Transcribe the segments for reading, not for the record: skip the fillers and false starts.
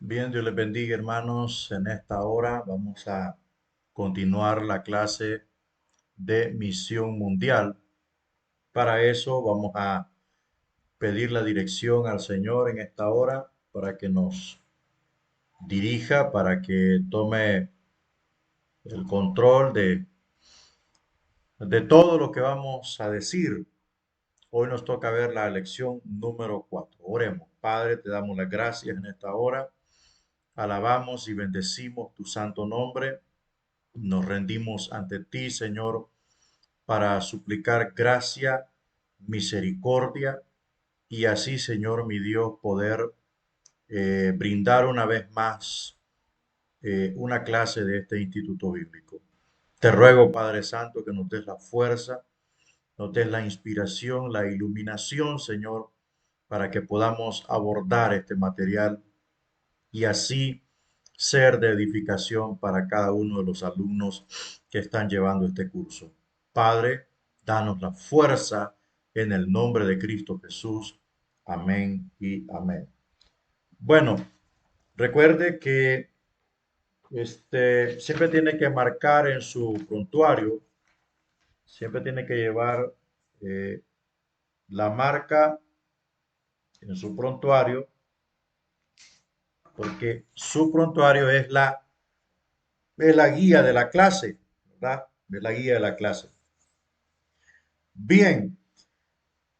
Bien, Dios les bendiga, hermanos. En esta hora vamos a continuar la clase de misión mundial. Para eso vamos a pedir la dirección al Señor en esta hora para que nos dirija, para que tome el control de todo lo que vamos a decir. Hoy nos toca ver la lección número 4. Oremos. Padre, te damos las gracias en esta hora. Alabamos y bendecimos tu santo nombre. Nos rendimos ante ti, Señor, para suplicar gracia, misericordia y así, Señor, mi Dios, poder brindar una vez más una clase de este instituto bíblico. Te ruego, Padre Santo, que nos des la fuerza, nos des la inspiración, la iluminación, Señor, para que podamos abordar este material y así ser de edificación para cada uno de los alumnos que están llevando este curso. Padre, danos la fuerza en el nombre de Cristo Jesús. Amén y amén. Bueno, recuerde que siempre tiene que marcar en su prontuario, siempre tiene que llevar eh, la marca en su prontuario, porque su prontuario es la guía de la clase, ¿verdad? Es la guía de la clase. Bien,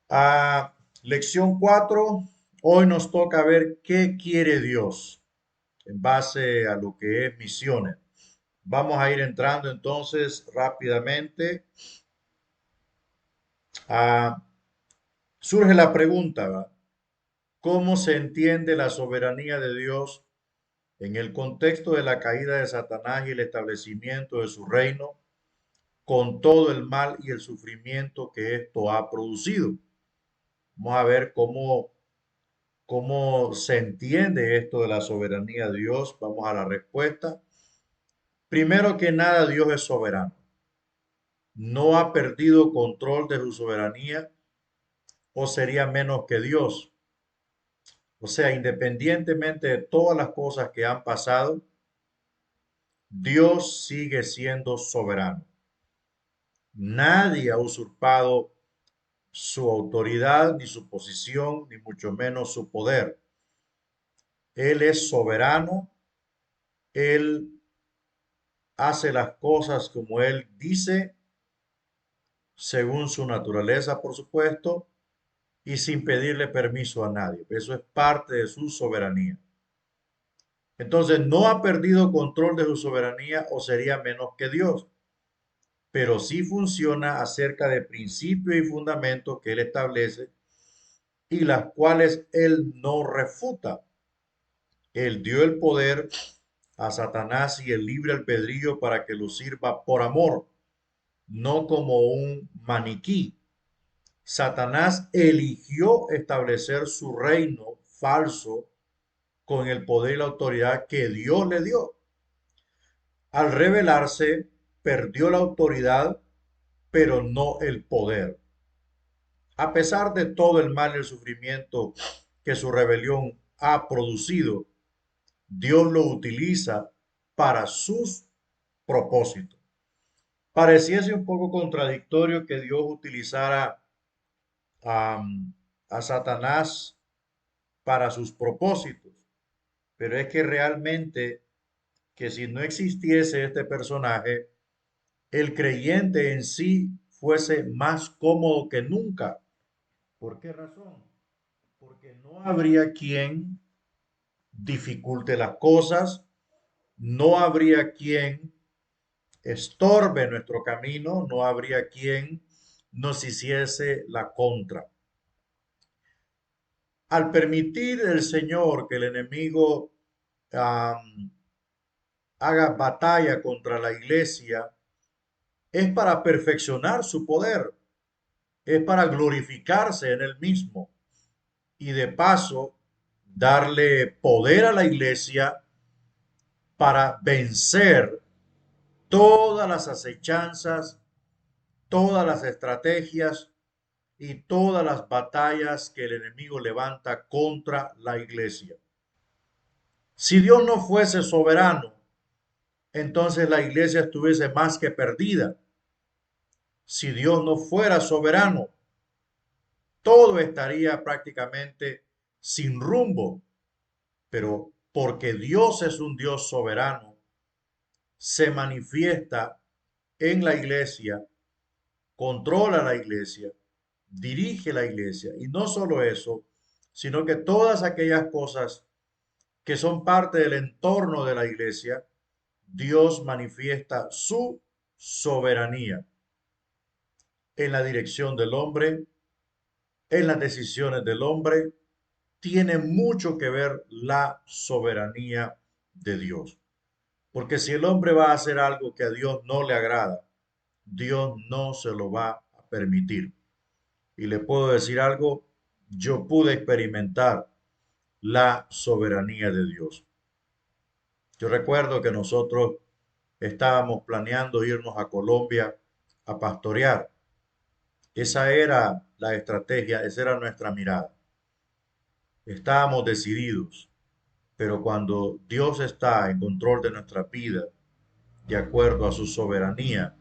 a lección 4. Hoy nos toca ver qué quiere Dios en base a lo que es misiones. Vamos a ir entrando entonces rápidamente. Ah, surge la pregunta, ¿verdad? ¿Cómo se entiende la soberanía de Dios en el contexto de la caída de Satanás y el establecimiento de su reino, con todo el mal y el sufrimiento que esto ha producido? Vamos a ver cómo se entiende esto de la soberanía de Dios. Vamos a la respuesta. Primero que nada, Dios es soberano. No ha perdido control de su soberanía o sería menos que Dios. O sea, independientemente de todas las cosas que han pasado, Dios sigue siendo soberano. Nadie ha usurpado su autoridad, ni su posición, ni mucho menos su poder. Él es soberano. Él hace las cosas como Él dice, según su naturaleza, por supuesto, y sin pedirle permiso a nadie. Eso es parte de su soberanía. Entonces, no ha perdido control de su soberanía o sería menos que Dios, pero sí funciona acerca de principios y fundamentos que Él establece y las cuales Él no refuta. Él dio el poder a Satanás y el libre albedrío para que lo sirva por amor, no como un maniquí. Satanás eligió establecer su reino falso con el poder y la autoridad que Dios le dio. Al rebelarse, perdió la autoridad, pero no el poder. A pesar de todo el mal y el sufrimiento que su rebelión ha producido, Dios lo utiliza para sus propósitos. Pareciese un poco contradictorio que Dios utilizara a, a Satanás para sus propósitos, pero es que realmente que si no existiese este personaje, el creyente en sí fuese más cómodo que nunca. ¿Por qué razón? Porque no habría quien dificulte las cosas, no habría quien estorbe nuestro camino, no habría quien nos hiciese la contra. Al permitir el Señor que el enemigo haga batalla contra la iglesia, es para perfeccionar su poder, es para glorificarse en él mismo y de paso darle poder a la iglesia para vencer todas las acechanzas, todas las estrategias y todas las batallas que el enemigo levanta contra la iglesia. Si Dios no fuese soberano, entonces la iglesia estuviese más que perdida. Si Dios no fuera soberano, todo estaría prácticamente sin rumbo. Pero porque Dios es un Dios soberano, se manifiesta en la iglesia, controla la iglesia, dirige la iglesia. Y no solo eso, sino que todas aquellas cosas que son parte del entorno de la iglesia, Dios manifiesta su soberanía en la dirección del hombre, en las decisiones del hombre. Tiene mucho que ver la soberanía de Dios. Porque si el hombre va a hacer algo que a Dios no le agrada, Dios no se lo va a permitir. Y le puedo decir algo, yo pude experimentar la soberanía de Dios. Yo recuerdo que nosotros estábamos planeando irnos a Colombia a pastorear. Esa era la estrategia, esa era nuestra mirada. Estábamos decididos, pero cuando Dios está en control de nuestra vida, de acuerdo a su soberanía,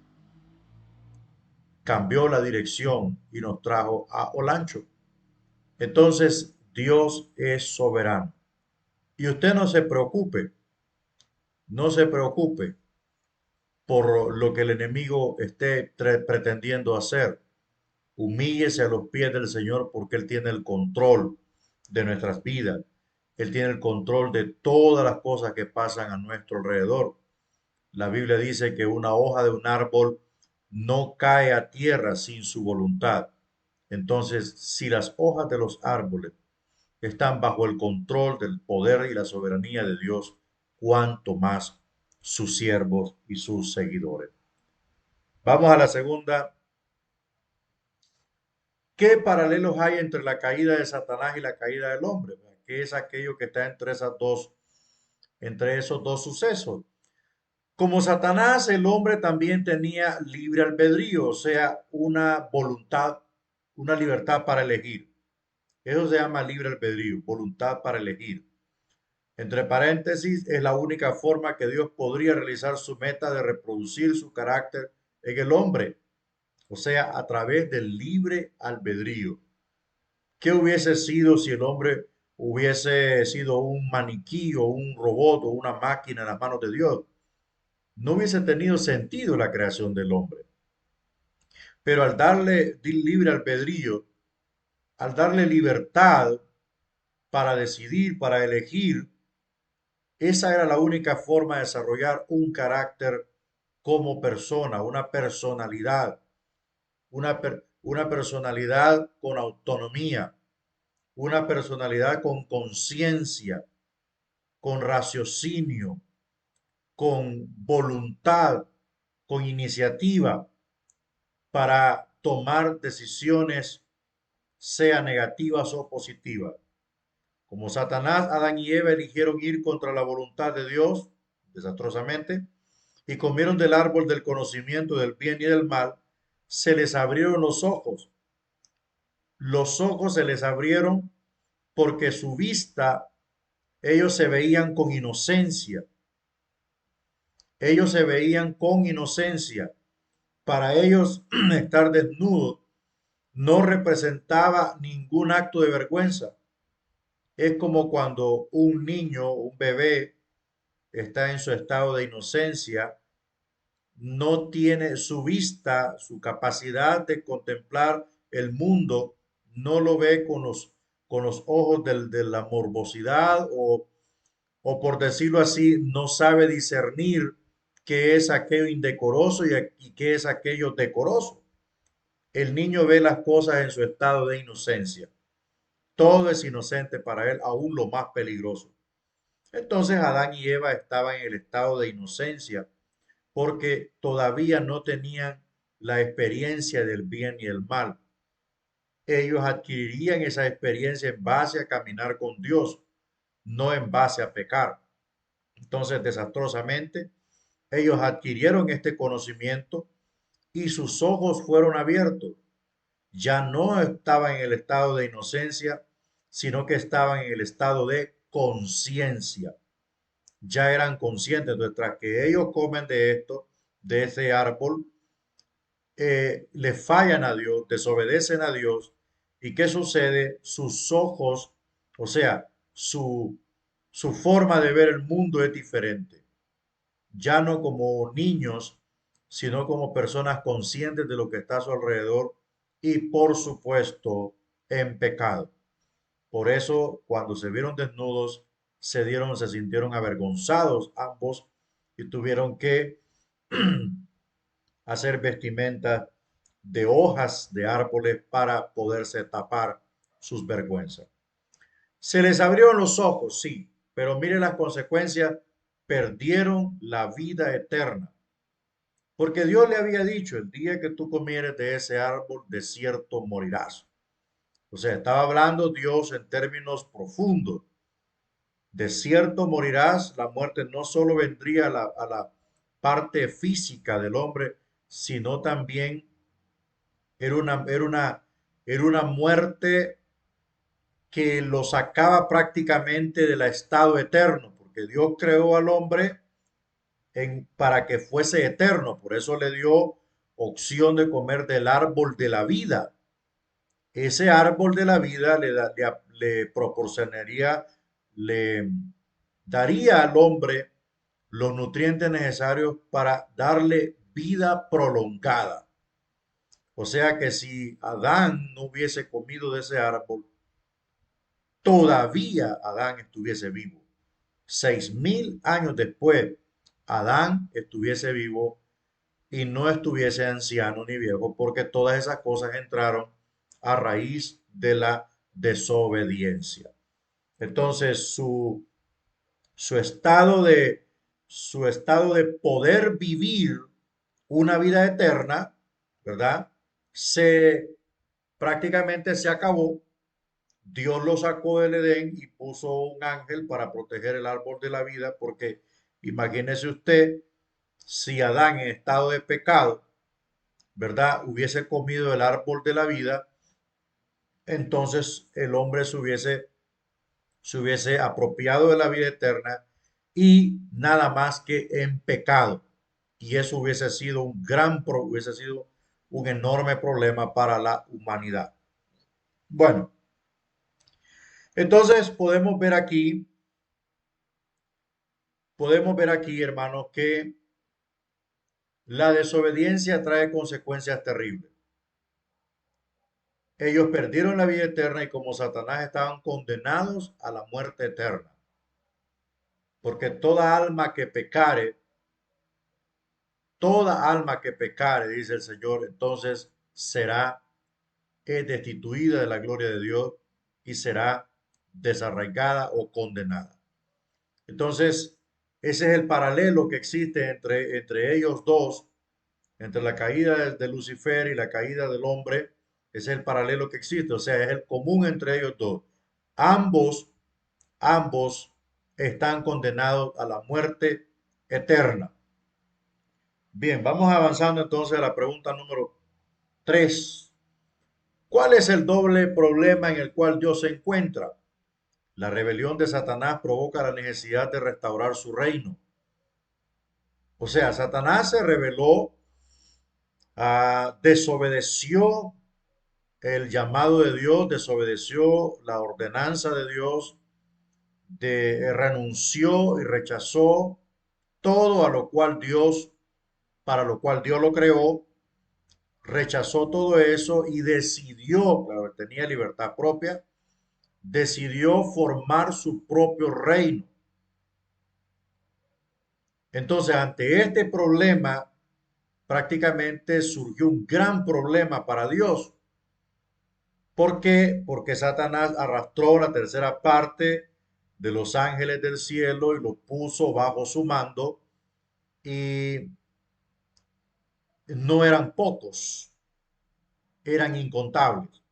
cambió la dirección y nos trajo a Olancho. Entonces, Dios es soberano. Y usted no se preocupe por lo que el enemigo esté pretendiendo hacer. Humíllese a los pies del Señor porque Él tiene el control de nuestras vidas. Él tiene el control de todas las cosas que pasan a nuestro alrededor. La Biblia dice que una hoja de un árbol no cae a tierra sin su voluntad. Entonces, si las hojas de los árboles están bajo el control del poder y la soberanía de Dios, cuanto más sus siervos y sus seguidores. Vamos a la segunda. ¿Qué paralelos hay entre la caída de Satanás y la caída del hombre? ¿Qué es aquello que está entre esos dos sucesos? Como Satanás, el hombre también tenía libre albedrío, o sea, una voluntad, una libertad para elegir. Eso se llama libre albedrío, voluntad para elegir. Entre paréntesis, es la única forma que Dios podría realizar su meta de reproducir su carácter en el hombre, o sea, a través del libre albedrío. ¿Qué hubiese sido si el hombre hubiese sido un maniquí o un robot o una máquina en las manos de Dios? No hubiese tenido sentido la creación del hombre. Pero al darle libre albedrío, al darle libertad para decidir, para elegir, esa era la única forma de desarrollar un carácter como persona, una personalidad, una personalidad con autonomía, una personalidad con conciencia, con raciocinio, con voluntad, con iniciativa para tomar decisiones, sea negativas o positivas. Como Satanás, Adán y Eva eligieron ir contra la voluntad de Dios, desastrosamente, y comieron del árbol del conocimiento del bien y del mal, se les abrieron los ojos. Los ojos se les abrieron porque su vista, ellos se veían con inocencia. Ellos se veían con inocencia. Para ellos estar desnudos no representaba ningún acto de vergüenza. Es como cuando un niño, un bebé, está en su estado de inocencia, no tiene su vista, su capacidad de contemplar el mundo, no lo ve con los ojos de la morbosidad o por decirlo así, no sabe discernir qué es aquello indecoroso y qué es aquello decoroso. El niño ve las cosas en su estado de inocencia. Todo es inocente para él, aún lo más peligroso. Entonces Adán y Eva estaban en el estado de inocencia porque todavía no tenían la experiencia del bien y el mal. Ellos adquirirían esa experiencia en base a caminar con Dios, no en base a pecar. Entonces, desastrosamente, ellos adquirieron este conocimiento y sus ojos fueron abiertos. Ya no estaban en el estado de inocencia, sino que estaban en el estado de conciencia. ya eran conscientes. Entonces, tras que ellos comen de esto, de ese árbol, le fallan a Dios, desobedecen a Dios. ¿Y qué sucede? Sus ojos, o sea, su forma de ver el mundo es diferente. Ya no como niños, sino como personas conscientes de lo que está a su alrededor y, por supuesto, en pecado. Por eso, cuando se vieron desnudos, se sintieron avergonzados ambos y tuvieron que hacer vestimentas de hojas de árboles para poderse tapar sus vergüenzas. Se les abrieron los ojos, sí, pero mire las consecuencias, perdieron la vida eterna. Porque Dios le había dicho, el día que tú comieres de ese árbol, de cierto morirás. O sea, estaba hablando Dios en términos profundos. De cierto morirás, la muerte no solo vendría a la parte física del hombre, sino también era una, era una, era una muerte que lo sacaba prácticamente del estado eterno, porque Dios creó al hombre para que fuese eterno, por eso le dio opción de comer del árbol de la vida. Ese árbol de la vida le proporcionaría, le daría al hombre los nutrientes necesarios para darle vida prolongada. O sea que si Adán no hubiese comido de ese árbol, todavía Adán estuviese vivo. 6000 años después, Adán estuviese vivo y no estuviese anciano ni viejo, porque todas esas cosas entraron a raíz de la desobediencia. Entonces, su estado de, su estado de poder vivir una vida eterna, ¿verdad? Se prácticamente se acabó. Dios lo sacó del Edén y puso un ángel para proteger el árbol de la vida, porque imagínese usted si Adán en estado de pecado, ¿verdad? Hubiese comido el árbol de la vida, entonces el hombre se hubiese apropiado de la vida eterna y nada más que en pecado. Y eso hubiese sido un enorme problema para la humanidad. Bueno, entonces podemos ver aquí, hermanos, que la desobediencia trae consecuencias terribles. Ellos perdieron la vida eterna y como Satanás estaban condenados a la muerte eterna. Porque toda alma que pecare, dice el Señor, entonces será destituida de la gloria de Dios y será desarraigada o condenada. Entonces, ese es el paralelo que existe entre ellos dos, entre la caída de Lucifer y la caída del hombre. Ese es el paralelo que existe, o sea, es el común entre ellos dos. Ambos, ambos están condenados a la muerte eterna. Bien, vamos avanzando entonces a la pregunta número 3. ¿Cuál es el doble problema en el cual Dios se encuentra? La rebelión de Satanás provoca la necesidad de restaurar su reino. O sea, Satanás se rebeló, desobedeció el llamado de Dios, desobedeció la ordenanza de Dios, renunció y rechazó todo a lo cual Dios, para lo cual Dios lo creó, rechazó todo eso y decidió, claro, tenía libertad propia, decidió formar su propio reino. Entonces, ante este problema, prácticamente surgió un gran problema para Dios. ¿Por qué? Porque Satanás arrastró la tercera parte de los ángeles del cielo y los puso bajo su mando y no eran pocos, eran incontables.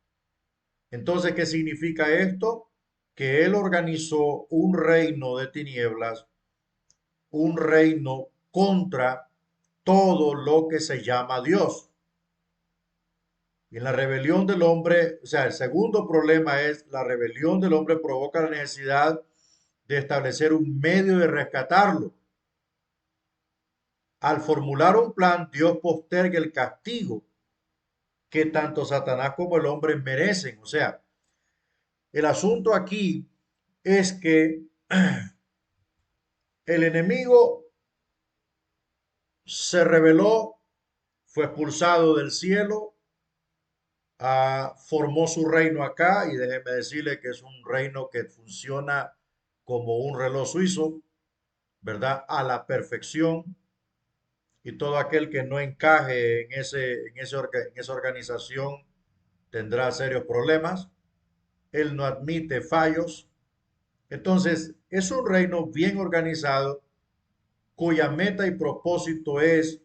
Entonces, ¿qué significa esto? Que él organizó un reino de tinieblas, un reino contra todo lo que se llama Dios. Y en la rebelión del hombre, o sea, el segundo problema es la rebelión del hombre provoca la necesidad de establecer un medio de rescatarlo. Al formular un plan, Dios posterga el castigo que tanto Satanás como el hombre merecen. O sea, el asunto aquí es que el enemigo se rebeló, fue expulsado del cielo, formó su reino acá y déjeme decirle que es un reino que funciona como un reloj suizo, ¿verdad? A la perfección, y todo aquel que no encaje en esa organización tendrá serios problemas. Él no admite fallos. Entonces, es un reino bien organizado cuya meta y propósito es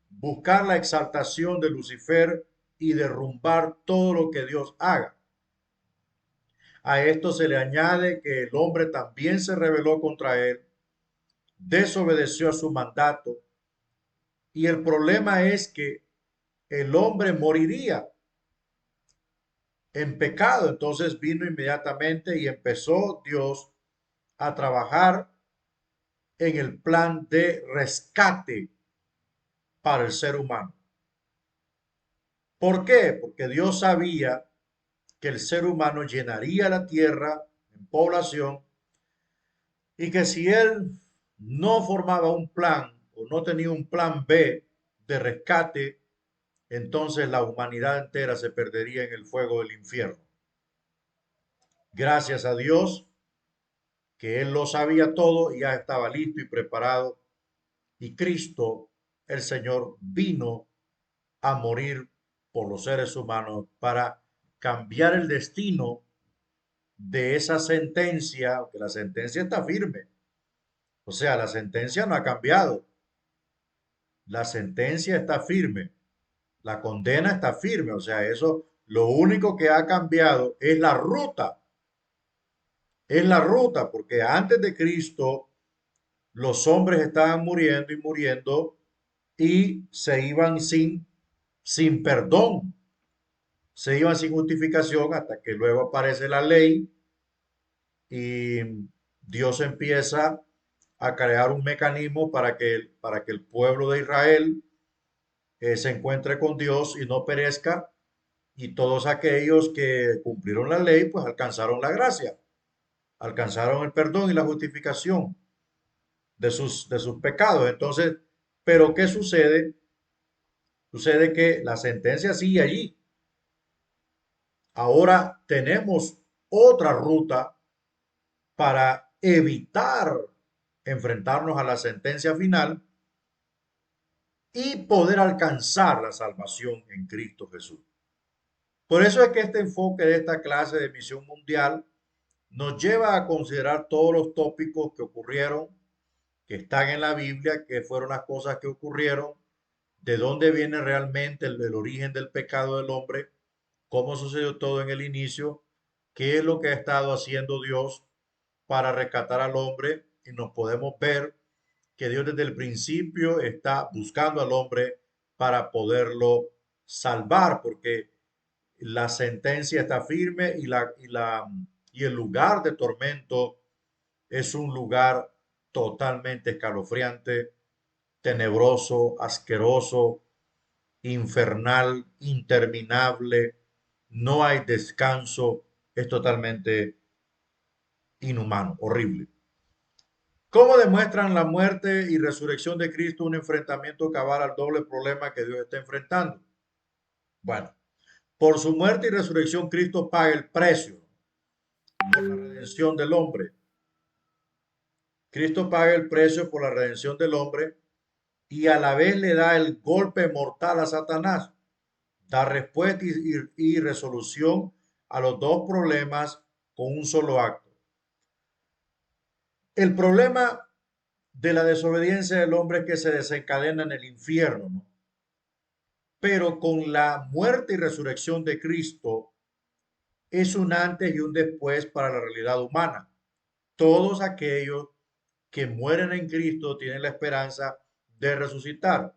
buscar la exaltación de Lucifer y derrumbar todo lo que Dios haga. A esto se le añade que el hombre también se rebeló contra él, desobedeció a su mandato, y el problema es que el hombre moriría en pecado. Entonces vino inmediatamente y empezó Dios a trabajar en el plan de rescate para el ser humano. ¿Por qué? Porque Dios sabía que el ser humano llenaría la tierra en población y que si él no formaba un plan o no tenía un plan B de rescate, entonces la humanidad entera se perdería en el fuego del infierno. Gracias a Dios que él lo sabía todo y ya estaba listo y preparado, y Cristo, el Señor, vino a morir por los seres humanos para cambiar el destino de esa sentencia, aunque la sentencia está firme. O sea, la sentencia no ha cambiado. La sentencia está firme. La condena está firme. O sea, eso lo único que ha cambiado es la ruta. Es la ruta, porque antes de Cristo los hombres estaban muriendo y muriendo y se iban sin perdón, se iban sin justificación hasta que luego aparece la ley y Dios empieza a crear un mecanismo para que el pueblo de Israel se encuentre con Dios y no perezca, y todos aquellos que cumplieron la ley pues alcanzaron la gracia, alcanzaron el perdón y la justificación de sus pecados. Entonces, pero ¿qué sucede? Sucede que la sentencia sigue allí. Ahora tenemos otra ruta para evitar enfrentarnos a la sentencia final y poder alcanzar la salvación en Cristo Jesús. Por eso es que este enfoque de esta clase de misión mundial nos lleva a considerar todos los tópicos que ocurrieron, que están en la Biblia, que fueron las cosas que ocurrieron, de dónde viene realmente el origen del pecado del hombre, cómo sucedió todo en el inicio, qué es lo que ha estado haciendo Dios para rescatar al hombre, y nos podemos ver que Dios desde el principio está buscando al hombre para poderlo salvar, porque la sentencia está firme y el lugar de tormento es un lugar totalmente escalofriante, tenebroso, asqueroso, infernal, interminable, no hay descanso, es totalmente inhumano, horrible. ¿Cómo demuestran la muerte y resurrección de Cristo un enfrentamiento cabal al doble problema que Dios está enfrentando? Bueno, por su muerte y resurrección Cristo paga el precio por la redención del hombre. Cristo paga el precio por la redención del hombre y a la vez le da el golpe mortal a Satanás. Da respuesta y resolución a los dos problemas con un solo acto. El problema de la desobediencia del hombre es que se desencadena en el infierno, ¿no? Pero con la muerte y resurrección de Cristo es un antes y un después para la realidad humana. Todos aquellos que mueren en Cristo tienen la esperanza de resucitar.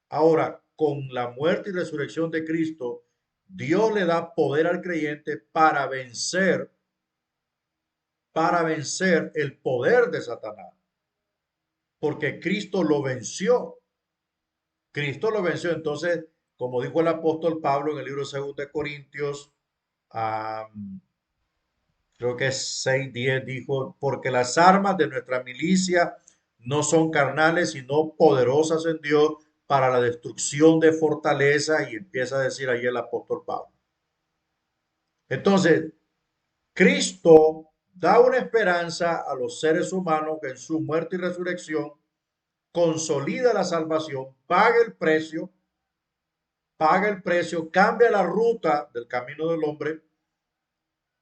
Ahora, con la muerte y resurrección de Cristo, Dios le da poder al creyente para vencer para vencer el poder de Satanás, porque Cristo lo venció. Cristo lo venció. Entonces, como dijo el apóstol Pablo en el libro 2 de Corintios, creo que es 6:10, dijo, porque las armas de nuestra milicia no son carnales, sino poderosas en Dios para la destrucción de fortalezas, y empieza a decir ahí el apóstol Pablo. Entonces, Cristo da una esperanza a los seres humanos que en su muerte y resurrección consolida la salvación, paga el precio, cambia la ruta del camino del hombre,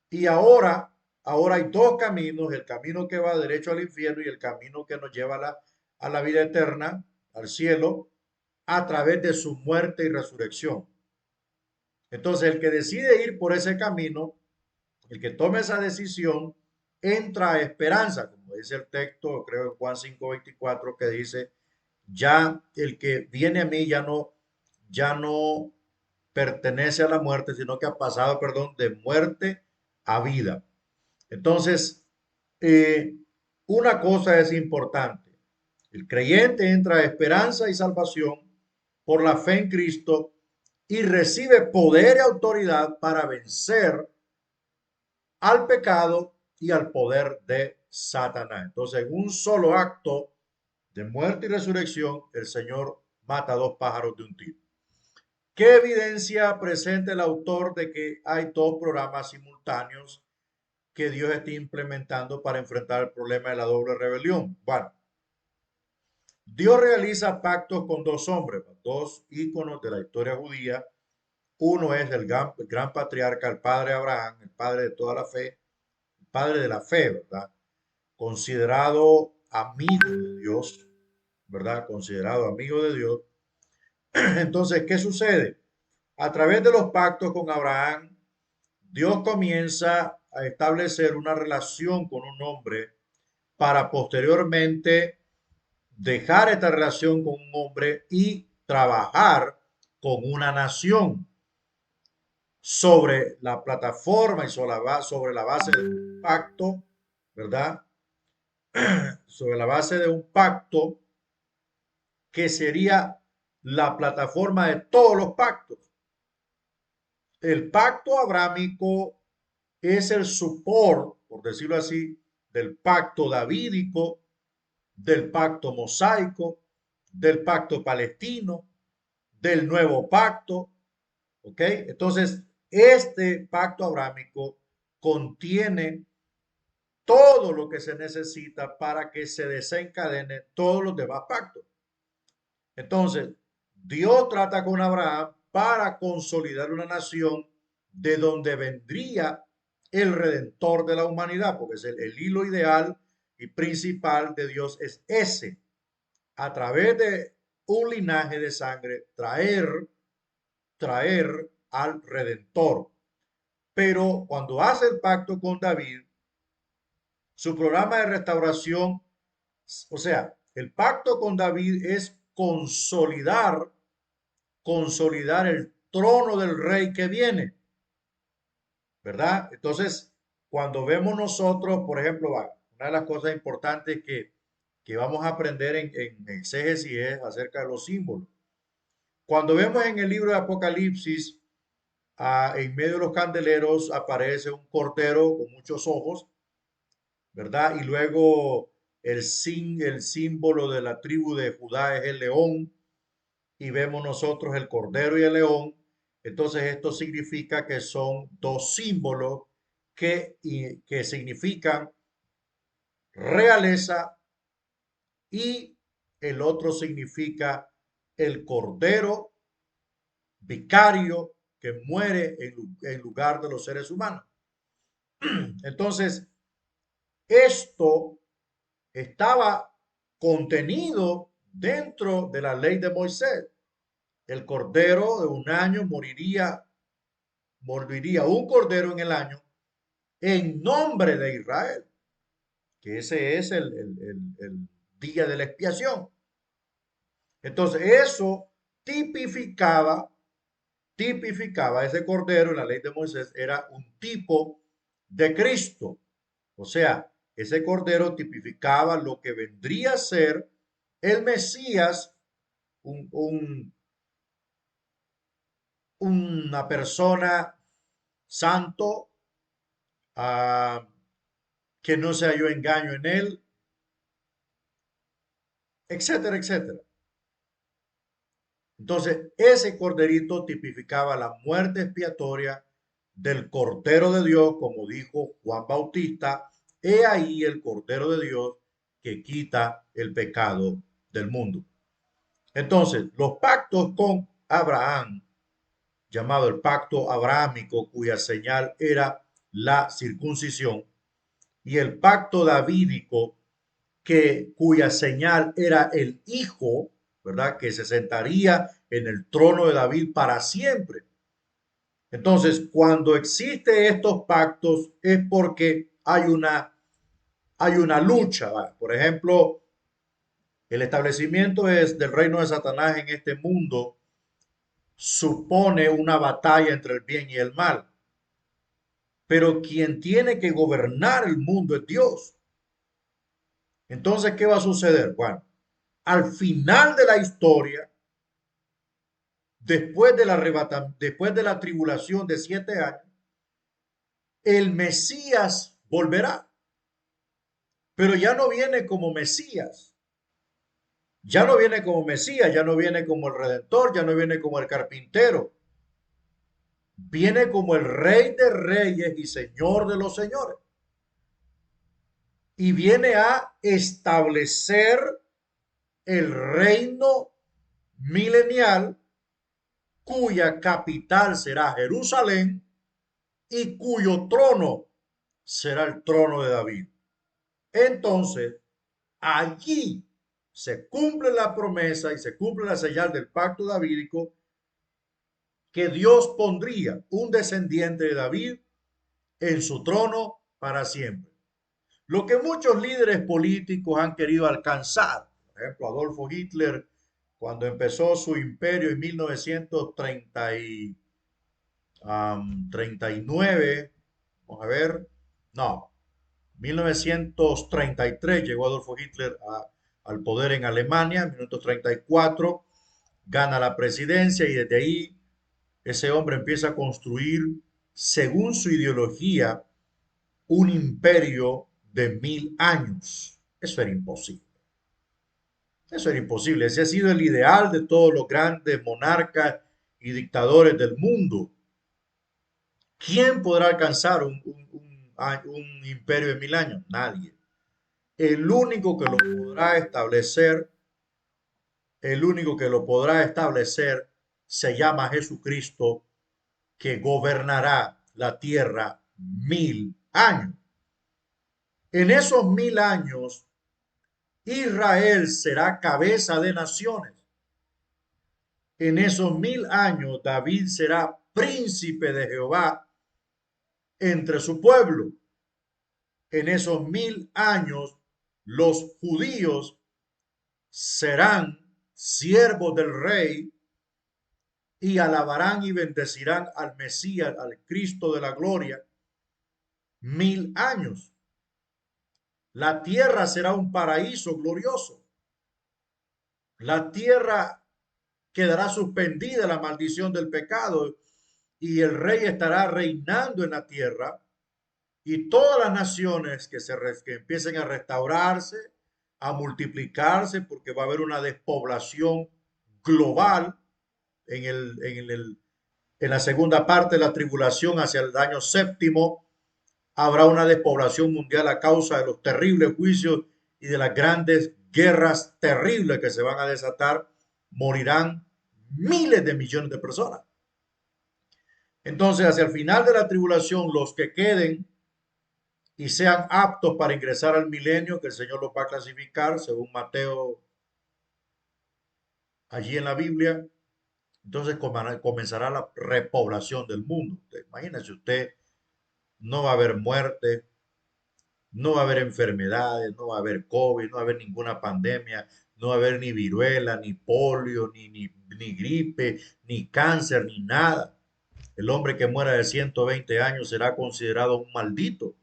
y ahora hay dos caminos: el camino que va derecho al infierno y el camino que nos lleva a la vida eterna, al cielo, a través de su muerte y resurrección. Entonces, el que decide ir por ese camino, el que tome esa decisión, entra a esperanza, como dice el texto, creo en Juan 5:24, que dice, ya el que viene a mí ya no pertenece a la muerte, sino que ha pasado, perdón, de muerte a vida. Entonces, eh, una cosa es importante. El creyente entra a esperanza y salvación por la fe en Cristo y recibe poder y autoridad para vencer al pecado y al poder de Satanás. Entonces, en un solo acto de muerte y resurrección, el Señor mata a dos pájaros de un tiro. ¿Qué evidencia presenta el autor de que hay dos programas simultáneos que Dios esté implementando para enfrentar el problema de la doble rebelión? Bueno, Dios realiza pactos con dos hombres, dos íconos de la historia judía. Uno es el gran patriarca, el padre Abraham, el padre de toda la fe, el padre de la fe, ¿verdad? Considerado amigo de Dios, ¿verdad? Considerado amigo de Dios. Entonces, ¿qué sucede? A través de los pactos con Abraham, Dios comienza a establecer una relación con un hombre para posteriormente dejar esta relación con un hombre y trabajar con una nación sobre la plataforma y sobre la base de un pacto, ¿verdad? Sobre la base de un pacto que sería la plataforma de todos los pactos. El pacto abrámico es el support, por decirlo así, del pacto davídico, del pacto mosaico, del pacto palestino, del nuevo pacto. ¿Ok? Entonces, este pacto abrámico contiene todo lo que se necesita para que se desencadene todos los demás pactos. Entonces, Dios trata con Abraham para consolidar una nación de donde vendría el redentor de la humanidad, porque es el hilo ideal y principal de Dios es ese, a través de un linaje de sangre, traer al redentor. Pero cuando hace el pacto con David, su programa de restauración, o sea, el pacto con David es consolidar el trono del rey que viene, ¿verdad? Entonces, cuando vemos nosotros, por ejemplo, una de las cosas importantes que vamos a aprender en exégesis es acerca de los símbolos. Cuando vemos en el libro de Apocalipsis, en medio de los candeleros aparece un cordero con muchos ojos, ¿verdad? Y luego el símbolo de la tribu de Judá es el león, y vemos nosotros el cordero y el león. Entonces esto significa que son dos símbolos que significan realeza, y el otro significa el cordero vicario que muere en lugar de los seres humanos. Entonces, esto estaba contenido dentro de la ley de Moisés. El cordero de un año moriría un cordero en el año en nombre de Israel, que ese es el día de la expiación. Entonces, eso tipificaba, ese cordero en la ley de Moisés, era un tipo de Cristo. O sea, ese cordero tipificaba lo que vendría a ser el Mesías, un, un- una persona santo, ah, que no se halló engaño en él, etcétera, etcétera. Entonces, ese corderito tipificaba la muerte expiatoria del Cordero de Dios, como dijo Juan Bautista, he ahí el Cordero de Dios que quita el pecado del mundo. Entonces, los pactos con Abraham, llamado el pacto abrahámico, cuya señal era la circuncisión, y el pacto davídico, cuya señal era el hijo, ¿verdad? Que se sentaría en el trono de David para siempre. Entonces, cuando existen estos pactos es porque hay una lucha. ¿Vale? Por ejemplo, el establecimiento del reino de Satanás en este mundo supone una batalla entre el bien y el mal. Pero quien tiene que gobernar el mundo es Dios. Entonces, ¿qué va a suceder? Bueno, al final de la historia, después de la tribulación de 7 años, el Mesías volverá, pero ya no viene como Mesías, ya no viene como Mesías, ya no viene como el Redentor, ya no viene como el carpintero, viene como el Rey de Reyes y Señor de los Señores. Y viene a establecer el reino milenial cuya capital será Jerusalén y cuyo trono será el trono de David. Entonces, allí se cumple la promesa y se cumple la señal del pacto davídico que Dios pondría un descendiente de David en su trono para siempre. Lo que muchos líderes políticos han querido alcanzar, por ejemplo, Adolfo Hitler, cuando empezó su imperio en 1939, vamos a ver, no, 1933 llegó Adolfo Hitler al poder en Alemania, en 1934 gana la presidencia y desde ahí ese hombre empieza a construir, según su ideología, un imperio de 1000 años. Eso era imposible. Eso era imposible. Ese ha sido el ideal de todos los grandes monarcas y dictadores del mundo. ¿Quién podrá alcanzar un imperio de 1000 años? Nadie. El único que lo podrá establecer, el único que lo podrá establecer se llama Jesucristo, que gobernará la tierra 1000 años. En esos 1000 años, Israel será cabeza de naciones. En esos 1000 años, David será príncipe de Jehová entre su pueblo. En esos 1000 años, los judíos serán siervos del rey y alabarán y bendecirán al Mesías, al Cristo de la gloria, 1000 años. La tierra será un paraíso glorioso. La tierra quedará suspendida la maldición del pecado y el rey estará reinando en la tierra y todas las naciones que empiecen a restaurarse, a multiplicarse, porque va a haber una despoblación global en la segunda parte de la tribulación hacia el año séptimo, habrá una despoblación mundial a causa de los terribles juicios y de las grandes guerras terribles que se van a desatar. Morirán miles de millones de personas. Entonces, hacia el final de la tribulación, los que queden y sean aptos para ingresar al milenio, que el Señor los va a clasificar, según Mateo, allí en la Biblia, entonces comenzará la repoblación del mundo. Imagínese usted, no va a haber muerte, no va a haber enfermedades, no va a haber COVID, no va a haber ninguna pandemia, no va a haber ni viruela, ni polio, ni gripe, ni cáncer, ni nada. El hombre que muera de 120 años será considerado un maldito.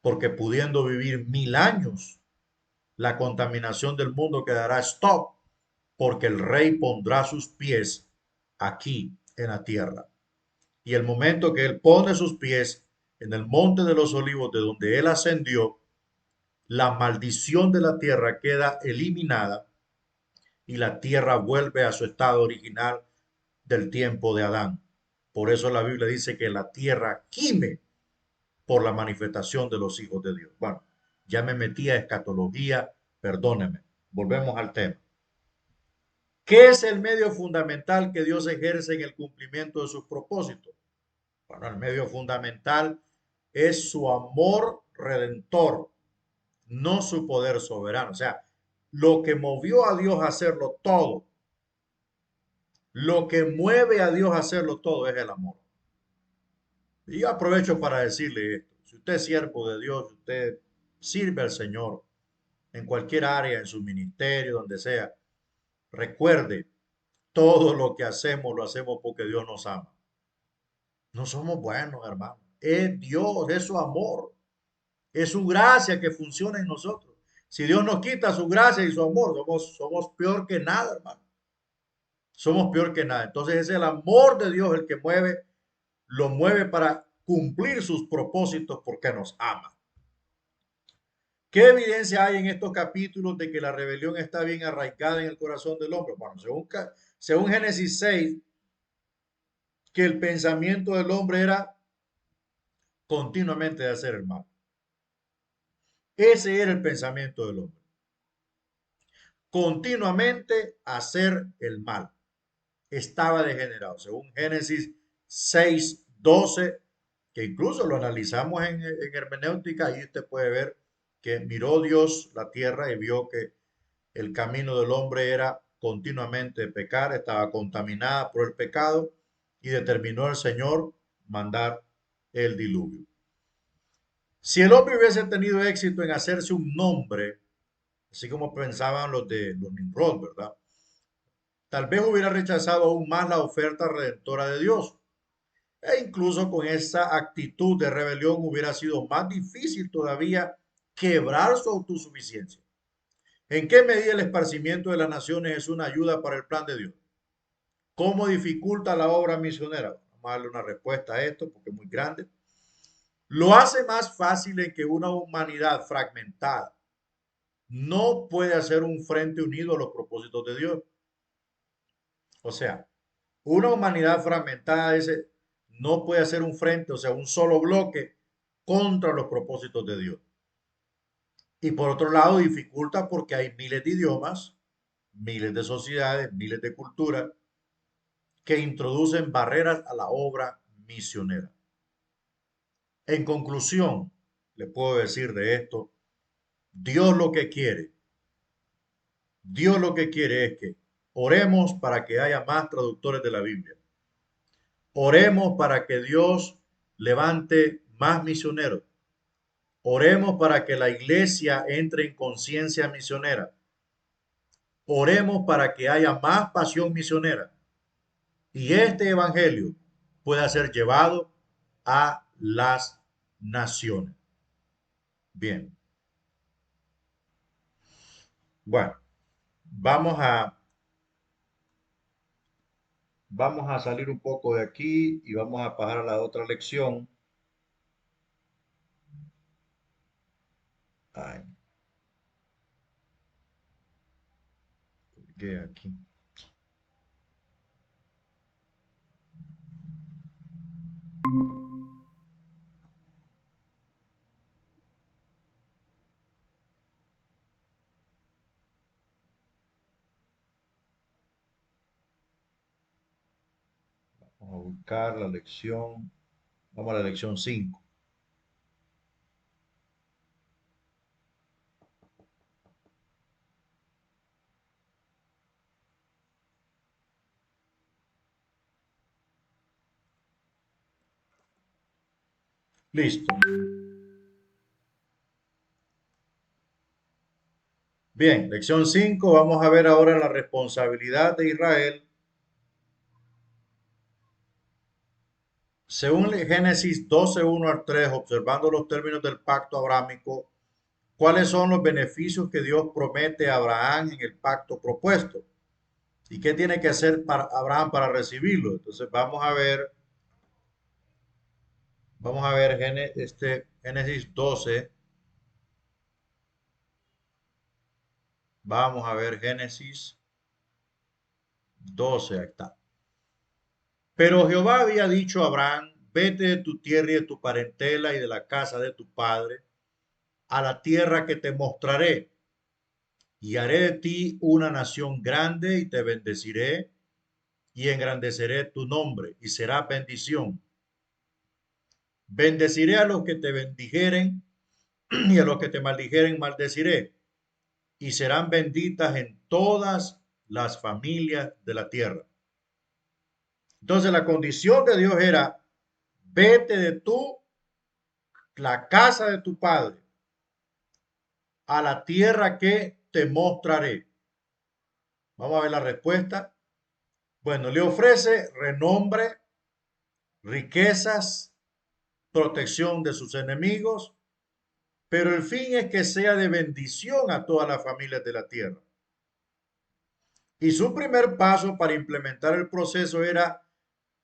porque pudiendo vivir 1000 años, la contaminación del mundo quedará stop, porque el rey pondrá sus pies aquí en la tierra. Y el momento que él pone sus pies en el monte de los olivos, de donde él ascendió, la maldición de la tierra queda eliminada y la tierra vuelve a su estado original del tiempo de Adán. Por eso la Biblia dice que la tierra gime por la manifestación de los hijos de Dios. Bueno, ya me metí a escatología, perdóneme. Volvemos al tema. ¿Qué es el medio fundamental que Dios ejerce en el cumplimiento de sus propósitos? Bueno, el medio fundamental es su amor redentor, no su poder soberano. O sea, lo que movió a Dios a hacerlo todo, lo que mueve a Dios a hacerlo todo es el amor. Y yo aprovecho para decirle esto. Si usted es siervo de Dios, usted sirve al Señor en cualquier área, en su ministerio, donde sea, recuerde, todo lo que hacemos lo hacemos porque Dios nos ama. No somos buenos, hermano. Es Dios, es su amor, es su gracia que funciona en nosotros. Si Dios nos quita su gracia y su amor, somos peor que nada, hermano. Somos peor que nada. Entonces es el amor de Dios el que mueve, lo mueve para cumplir sus propósitos porque nos ama. ¿Qué evidencia hay en estos capítulos de que la rebelión está bien arraigada en el corazón del hombre? Bueno, según Génesis 6, que el pensamiento del hombre era continuamente de hacer el mal. Ese era el pensamiento del hombre. Continuamente hacer el mal. Estaba degenerado. Según Génesis 6:12, que incluso lo analizamos en hermenéutica, ahí usted puede ver que miró Dios la tierra y vio que el camino del hombre era continuamente pecar, estaba contaminada por el pecado y determinó el Señor mandar el diluvio. Si el hombre hubiese tenido éxito en hacerse un nombre, así como pensaban los de los Nimrod, ¿verdad? Tal vez hubiera rechazado aún más la oferta redentora de Dios. E incluso con esa actitud de rebelión hubiera sido más difícil todavía quebrar su autosuficiencia. ¿En qué medida el esparcimiento de las naciones es una ayuda para el plan de Dios? ¿Cómo dificulta la obra misionera? Vamos a darle una respuesta a esto porque es muy grande. Lo hace más fácil en que una humanidad fragmentada no puede hacer un frente unido a los propósitos de Dios. O sea, una humanidad fragmentada no puede hacer un frente, o sea, un solo bloque contra los propósitos de Dios. Y por otro lado, dificulta porque hay miles de idiomas, miles de sociedades, miles de culturas que introducen barreras a la obra misionera. En conclusión, le puedo decir de esto, Dios lo que quiere, Dios lo que quiere es que oremos para que haya más traductores de la Biblia. Oremos para que Dios levante más misioneros. Oremos para que la iglesia entre en conciencia misionera. Oremos para que haya más pasión misionera y este evangelio pueda ser llevado a las naciones. Bien, bueno, vamos a, vamos a salir un poco de aquí y vamos a pasar a la otra lección. Ay, ¿qué aquí? Vamos a buscar la lección. Vamos a la lección 5. Listo. Bien, lección 5. Vamos a ver ahora la responsabilidad de Israel Según Génesis 12, 1 al 3, observando los términos del pacto abrámico, ¿cuáles son los beneficios que Dios promete a Abraham en el pacto propuesto? ¿Y qué tiene que hacer para Abraham para recibirlo? Entonces vamos a ver Génesis 12, vamos a ver Génesis 12, ahí está. Pero Jehová había dicho a Abraham, vete de tu tierra y de tu parentela y de la casa de tu padre a la tierra que te mostraré, y haré de ti una nación grande y te bendeciré y engrandeceré tu nombre y será bendición. Bendeciré a los que te bendijeren y a los que te maldijeren maldeciré, y serán benditas en todas las familias de la tierra. Entonces la condición de Dios era, vete de la casa de tu padre, a la tierra que te mostraré. Vamos a ver la respuesta. Bueno, le ofrece renombre, riquezas, protección de sus enemigos, pero el fin es que sea de bendición a todas las familias de la tierra. Y su primer paso para implementar el proceso era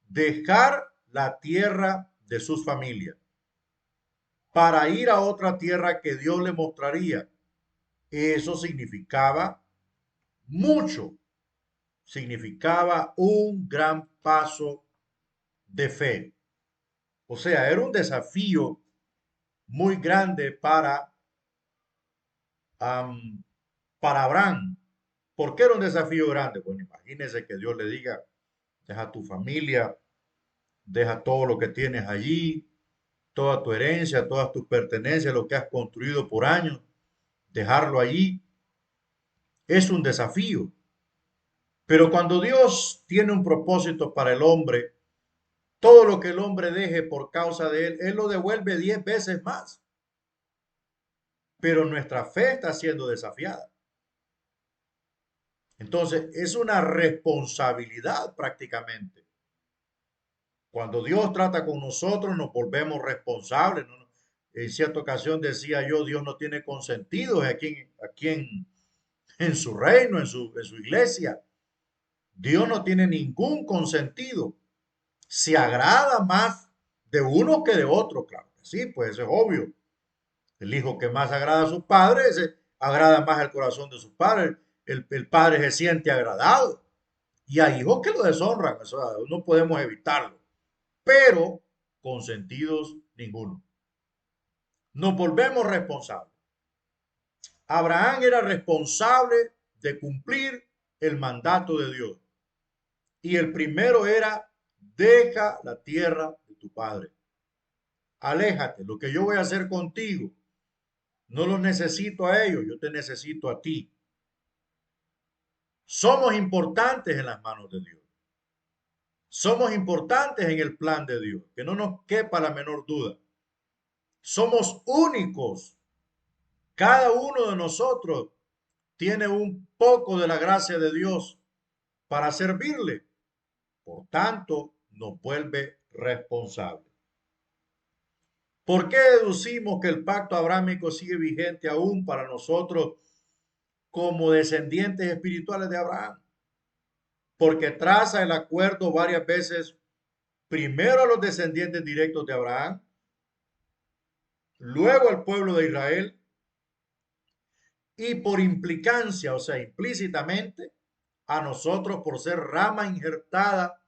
dejar la tierra de sus familias para ir a otra tierra que Dios le mostraría. Eso significaba mucho, significaba un gran paso de fe. O sea, era un desafío muy grande um, para Abraham. ¿Por qué era un desafío grande? Bueno, imagínese que Dios le diga, deja tu familia, deja todo lo que tienes allí, toda tu herencia, todas tus pertenencias, lo que has construido por años, dejarlo allí. Es un desafío. Pero cuando Dios tiene un propósito para el hombre, todo lo que el hombre deje por causa de él, él lo devuelve 10 veces más. Pero nuestra fe está siendo desafiada. Entonces, es una responsabilidad prácticamente. Cuando Dios trata con nosotros, nos volvemos responsables. ¿No? En cierta ocasión decía yo, Dios no tiene consentidos en su reino, en su iglesia. Dios no tiene ningún consentido. Se agrada más de uno que de otro, claro. Sí, pues eso es obvio. El hijo que más agrada a su padre, ese agrada más el corazón de su padre. El padre se siente agradado. Y hay hijos que lo deshonran, eso no podemos evitarlo. Pero con sentidos ninguno. Nos volvemos responsables. Abraham era responsable de cumplir el mandato de Dios. Y el primero era, deja la tierra de tu padre. Aléjate, lo que yo voy a hacer contigo, no los necesito a ellos, yo te necesito a ti. Somos importantes en las manos de Dios. Somos importantes en el plan de Dios, que no nos quepa la menor duda. Somos únicos. Cada uno de nosotros tiene un poco de la gracia de Dios para servirle. Por tanto, nos vuelve responsables. ¿Por qué deducimos que el pacto abrámico sigue vigente aún para nosotros como descendientes espirituales de Abraham? Porque traza el acuerdo varias veces, primero a los descendientes directos de Abraham, luego al pueblo de Israel, y por implicancia, o sea, implícitamente, a nosotros por ser rama injertada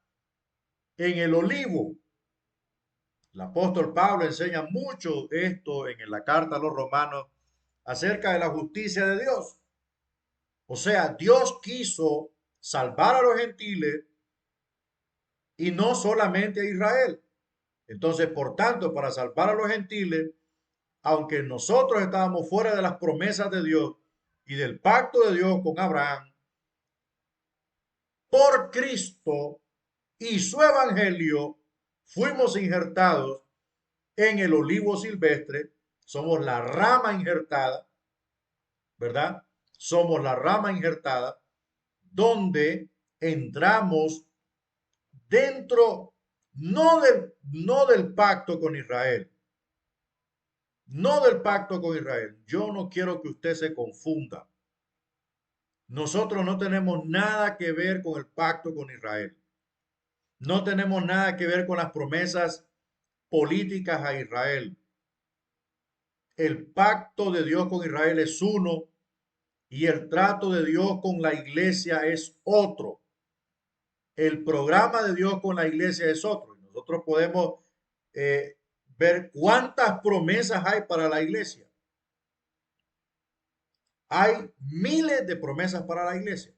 en el olivo. El apóstol Pablo enseña mucho esto en la carta a los romanos acerca de la justicia de Dios. O sea, Dios quiso salvar a los gentiles y no solamente a Israel. Entonces, por tanto, para salvar a los gentiles, aunque nosotros estábamos fuera de las promesas de Dios y del pacto de Dios con Abraham, por Cristo y su evangelio fuimos injertados en el olivo silvestre, somos la rama injertada, ¿verdad? Somos la rama injertada donde entramos dentro no del pacto con Israel, no del pacto con Israel. Yo no quiero que usted se confunda. Nosotros no tenemos nada que ver con el pacto con Israel. No tenemos nada que ver con las promesas políticas a Israel. El pacto de Dios con Israel es uno y el trato de Dios con la iglesia es otro. El programa de Dios con la iglesia es otro. Nosotros podemos eh, ver cuántas promesas hay para la iglesia. Hay miles de promesas para la iglesia,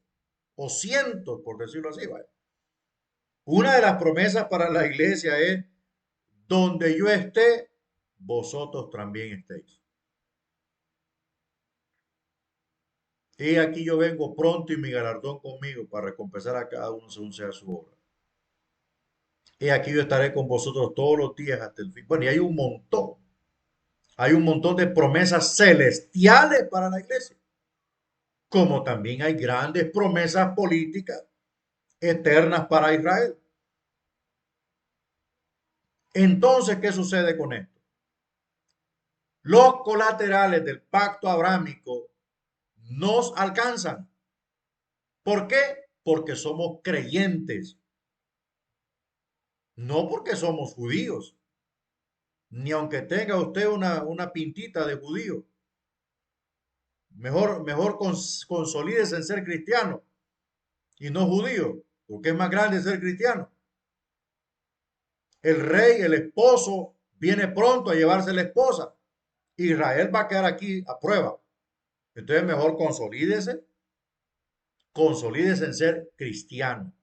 o cientos, por decirlo así. ¿Vale? Una de las promesas para la iglesia es, donde yo esté, vosotros también estéis. Y aquí yo vengo pronto y mi galardón conmigo para recompensar a cada uno según sea su obra. Y aquí yo estaré con vosotros todos los días hasta el fin. Bueno, y hay un montón. Hay un montón de promesas celestiales para la iglesia. Como también hay grandes promesas políticas eternas para Israel. Entonces, ¿qué sucede con esto? Los colaterales del pacto abrámico nos alcanzan. ¿Por qué? Porque somos creyentes, no porque somos judíos, ni aunque tenga usted una pintita de judío. Mejor consolídese en ser cristiano y no judío, porque es más grande ser cristiano. El rey, el esposo, viene pronto a llevarse la esposa. Israel va a quedar aquí a prueba. Entonces mejor consolídese en ser cristiano.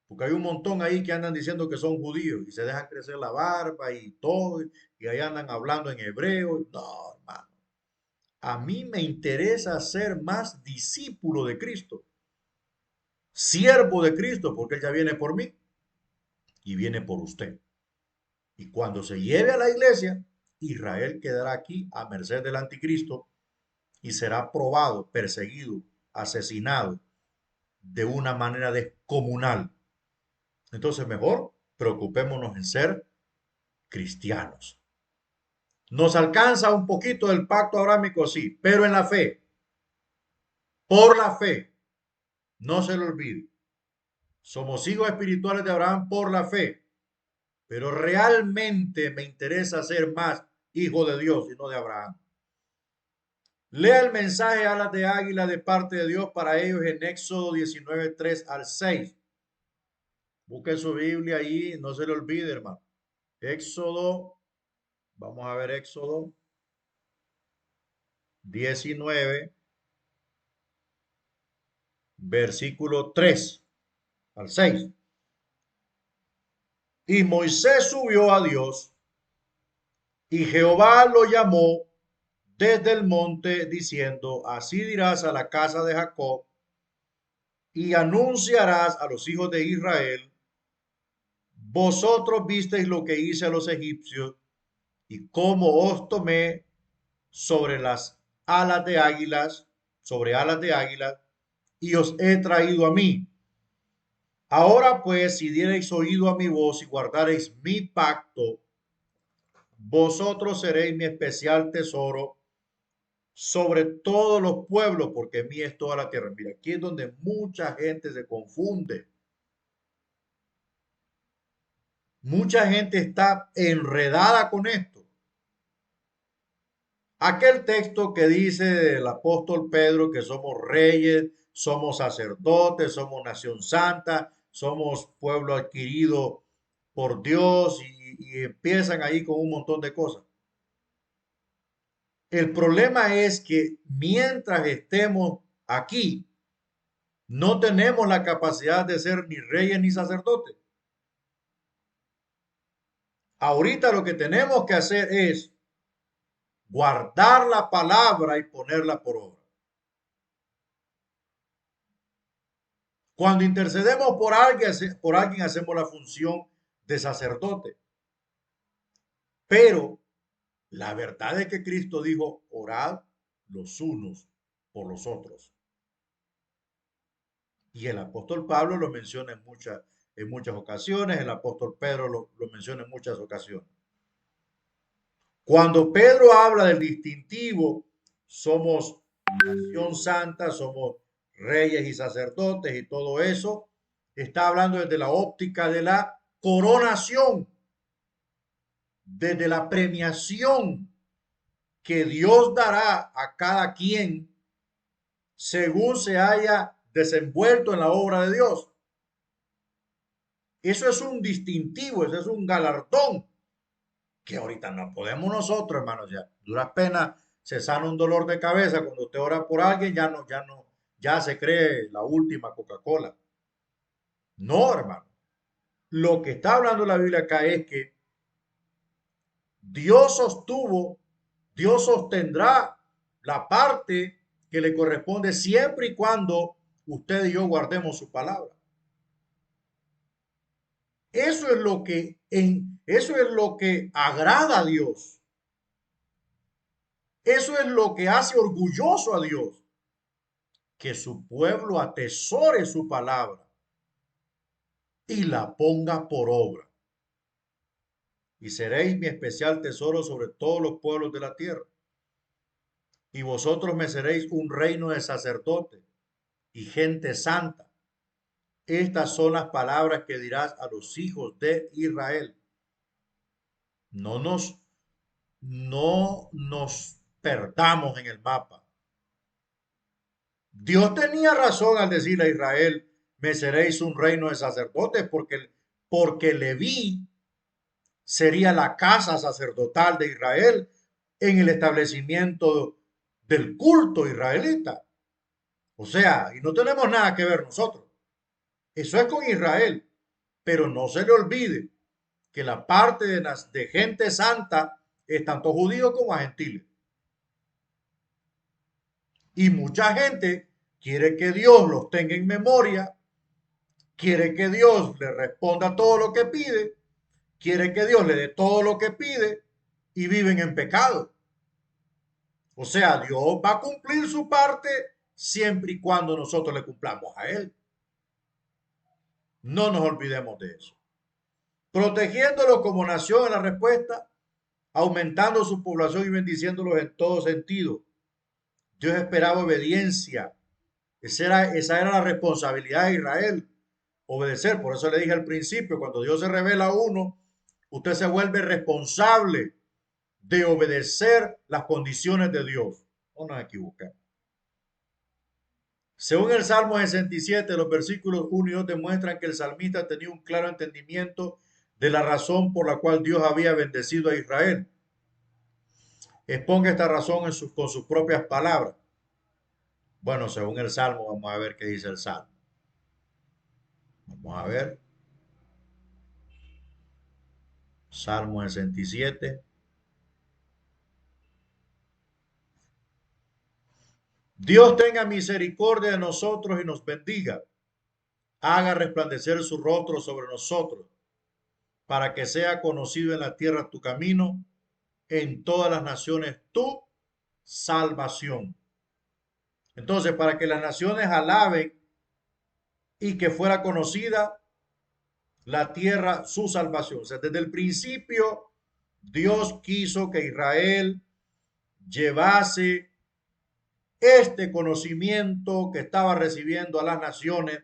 Porque hay un montón ahí que andan diciendo que son judíos y se dejan crecer la barba y todo, y ahí andan hablando en hebreo. No, hermano. A mí me interesa ser más discípulo de Cristo, siervo de Cristo, porque Él ya viene por mí y viene por usted. Y cuando se lleve a la iglesia, Israel quedará aquí a merced del anticristo y será probado, perseguido, asesinado de una manera descomunal. Entonces, mejor preocupémonos en ser cristianos. Nos alcanza un poquito del pacto abrámico, sí, pero en la fe, por la fe, no se lo olvide. Somos hijos espirituales de Abraham por la fe, pero realmente me interesa ser más hijo de Dios y no de Abraham. Lea el mensaje alas de águila de parte de Dios para ellos en Éxodo 19, 3 al 6. Busque su Biblia ahí, no se le olvide, hermano. Éxodo, vamos a ver Éxodo 19, versículo 3 al 6. Y Moisés subió a Dios y Jehová lo llamó desde el monte diciendo, así dirás a la casa de Jacob y anunciarás a los hijos de Israel, vosotros visteis lo que hice a los egipcios y cómo os tomé sobre las alas de águilas, sobre alas de águilas, y os he traído a mí. Ahora pues, si diereis oído a mi voz y guardareis mi pacto, vosotros seréis mi especial tesoro sobre todos los pueblos, porque mí es toda la tierra. Mira, aquí es donde mucha gente se confunde. Mucha gente está enredada con esto. Aquel texto que dice el apóstol Pedro que somos reyes, somos sacerdotes, somos nación santa, somos pueblo adquirido por Dios y empiezan ahí con un montón de cosas. El problema es que mientras estemos aquí, no tenemos la capacidad de ser ni reyes ni sacerdotes. Ahorita lo que tenemos que hacer es guardar la palabra y ponerla por obra. Cuando intercedemos por alguien hacemos la función de sacerdote. Pero la verdad es que Cristo dijo, orad los unos por los otros. Y el apóstol Pablo lo menciona en muchas ocasiones, el apóstol Pedro lo menciona en muchas ocasiones. Cuando Pedro habla del distintivo, somos nación santa, somos reyes y sacerdotes y todo eso, está hablando desde la óptica de la coronación, desde la premiación que Dios dará a cada quien según se haya desenvuelto en la obra de Dios. Eso es un distintivo, eso es un galardón que ahorita no podemos nosotros, hermanos. Ya duras penas se sana un dolor de cabeza cuando usted ora por alguien, ya se cree la última Coca-Cola. No, hermano. Lo que está hablando la Biblia acá es que Dios sostuvo, Dios sostendrá la parte que le corresponde siempre y cuando usted y yo guardemos su palabra. Eso es eso es lo que agrada a Dios. Eso es lo que hace orgulloso a Dios, que su pueblo atesore su palabra y la ponga por obra. Y seréis mi especial tesoro sobre todos los pueblos de la tierra. Y vosotros me seréis un reino de sacerdotes y gente santa. Estas son las palabras que dirás a los hijos de Israel. No nos, no nos perdamos en el mapa. Dios tenía razón al decirle a Israel, me seréis un reino de sacerdotes, porque Leví sería la casa sacerdotal de Israel en el establecimiento del culto israelita. O sea, y no tenemos nada que ver nosotros. Eso es con Israel. Pero no se le olvide que la parte de gente santa es tanto judío como a gentiles. Y mucha gente quiere que Dios los tenga en memoria, quiere que Dios le responda todo lo que pide, quiere que Dios le dé todo lo que pide y viven en pecado. O sea, Dios va a cumplir su parte siempre y cuando nosotros le cumplamos a Él. No nos olvidemos de eso. Protegiéndolo como nación en la respuesta, aumentando su población y bendiciéndolos en todo sentido. Dios esperaba obediencia. Esa era la responsabilidad de Israel, obedecer. Por eso le dije al principio, cuando Dios se revela a uno, usted se vuelve responsable de obedecer las condiciones de Dios. No nos equivocamos. Según el Salmo 67, los versículos 1 y 2 demuestran que el salmista tenía un claro entendimiento de la razón por la cual Dios había bendecido a Israel. Exponga esta razón con sus propias palabras. Bueno, según el Salmo, vamos a ver qué dice el Salmo. Vamos a ver. Salmo 67. Dios tenga misericordia de nosotros y nos bendiga. Haga resplandecer su rostro sobre nosotros, para que sea conocido en la tierra tu camino, en todas las naciones tu salvación. Entonces, para que las naciones alaben y que fuera conocida la tierra su salvación. O sea, desde el principio, Dios quiso que Israel llevase este conocimiento que estaba recibiendo a las naciones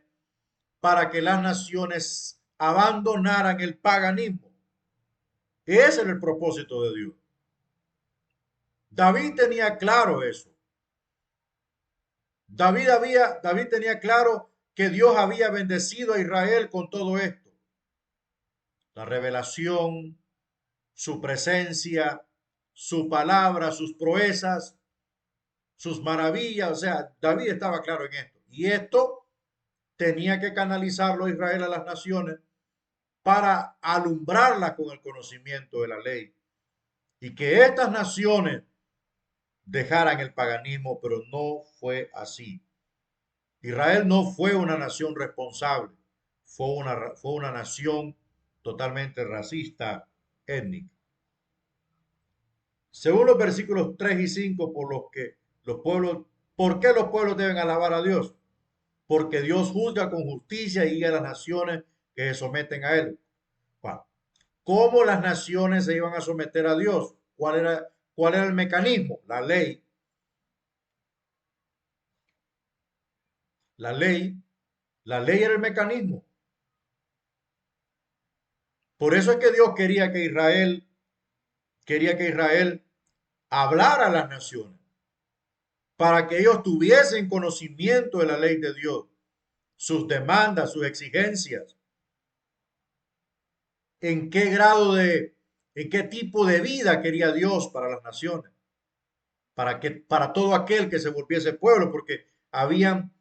para que las naciones abandonaran el paganismo. Ese era el propósito de Dios. David tenía claro eso. David tenía claro que Dios había bendecido a Israel con todo esto. La revelación, su presencia, su palabra, sus proezas, sus maravillas. O sea, David estaba claro en esto. Y esto tenía que canalizarlo Israel a las naciones para alumbrarlas con el conocimiento de la ley. Y que estas naciones dejaran el paganismo, pero no fue así. Israel no fue una nación responsable, fue una nación totalmente racista, étnica. Según los versículos 3 y 5, ¿por qué los pueblos deben alabar a Dios? Porque Dios juzga con justicia y guía a las naciones que se someten a él. Bueno, ¿cómo las naciones se iban a someter a Dios? Cuál era el mecanismo? La ley. La ley. La ley era el mecanismo. Por eso es que Dios quería que Israel hablara a las naciones, para que ellos tuviesen conocimiento de la ley de Dios, sus demandas, sus exigencias, en qué tipo de vida quería Dios para las naciones, para todo aquel que se volviese pueblo, porque habían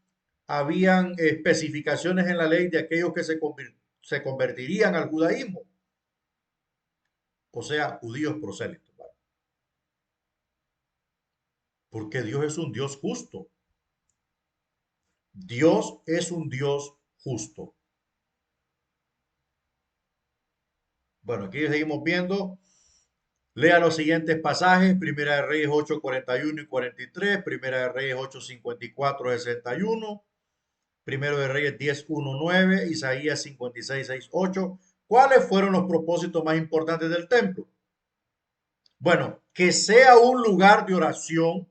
especificaciones en la ley de aquellos que se convertirían al judaísmo, o sea, judíos prosélitos, ¿vale? Porque Dios es un Dios justo. Dios es un Dios justo. Bueno, aquí seguimos viendo. Lea los siguientes pasajes: Primera de Reyes 8, 41 y 43, Primera de Reyes 8, 54, 61, Primero de Reyes 10, 1, 9, Isaías 56, 6, 8. ¿Cuáles fueron los propósitos más importantes del templo? Bueno, que sea un lugar de oración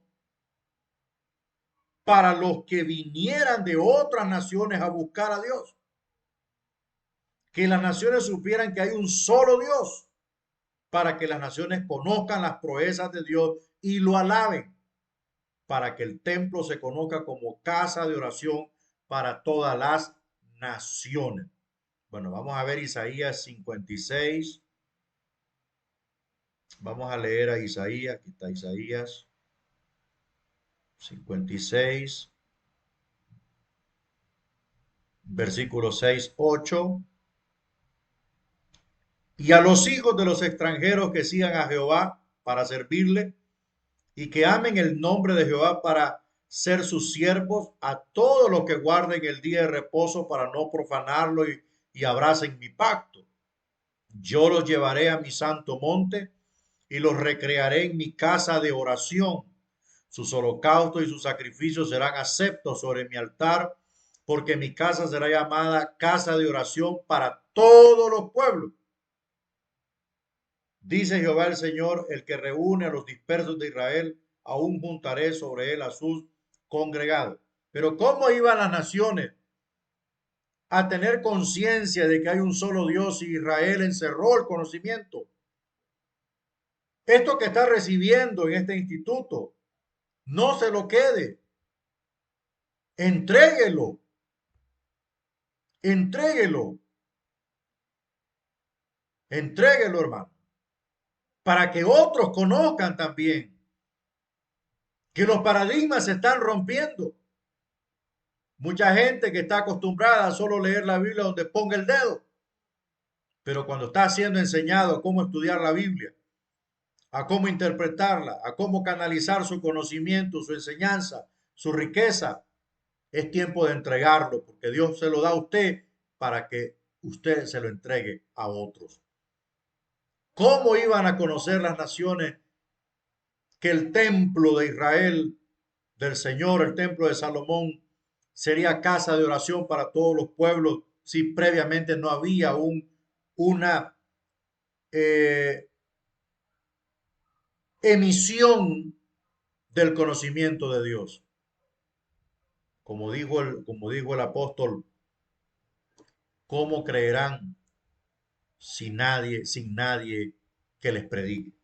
para los que vinieran de otras naciones a buscar a Dios. Que las naciones supieran que hay un solo Dios, para que las naciones conozcan las proezas de Dios y lo alaben, para que el templo se conozca como casa de oración para todas las naciones. Bueno, vamos a ver Isaías 56. Vamos a leer a Isaías. Aquí está Isaías 56, versículos 6, 8. Y a los hijos de los extranjeros que sigan a Jehová para servirle y que amen el nombre de Jehová para ser sus siervos, a todos los que guarden el día de reposo para no profanarlo y abracen mi pacto. Yo los llevaré a mi santo monte y los recrearé en mi casa de oración. Sus holocaustos y sus sacrificios serán aceptos sobre mi altar, porque mi casa será llamada casa de oración para todos los pueblos. Dice Jehová el Señor, el que reúne a los dispersos de Israel, aún juntaré sobre él a sus congregados. Pero ¿cómo iban las naciones a tener conciencia de que hay un solo Dios y Israel encerró el conocimiento? Esto que está recibiendo en este instituto, no se lo quede. Entréguelo. Entréguelo. Entréguelo, hermano. Para que otros conozcan también que los paradigmas se están rompiendo. Mucha gente que está acostumbrada a solo leer la Biblia donde ponga el dedo, pero cuando está siendo enseñado a cómo estudiar la Biblia, a cómo interpretarla, a cómo canalizar su conocimiento, su enseñanza, su riqueza, es tiempo de entregarlo, porque Dios se lo da a usted para que usted se lo entregue a otros. ¿Cómo iban a conocer las naciones que el templo de Israel, del Señor, el templo de Salomón, sería casa de oración para todos los pueblos si previamente no había una eh, emisión del conocimiento de Dios? Como dijo el apóstol, ¿cómo creerán sin nadie que les predique?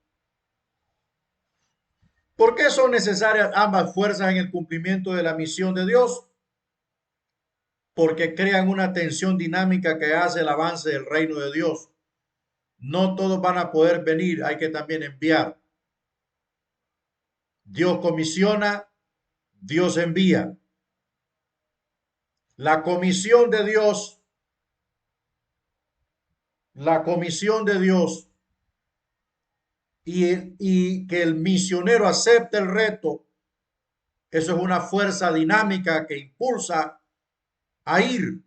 ¿Por qué son necesarias ambas fuerzas en el cumplimiento de la misión de Dios? Porque crean una tensión dinámica que hace el avance del reino de Dios. No todos van a poder venir, hay que también enviar. Dios comisiona, Dios envía. La comisión de Dios, la comisión de Dios y que el misionero acepte el reto, eso es una fuerza dinámica que impulsa a ir.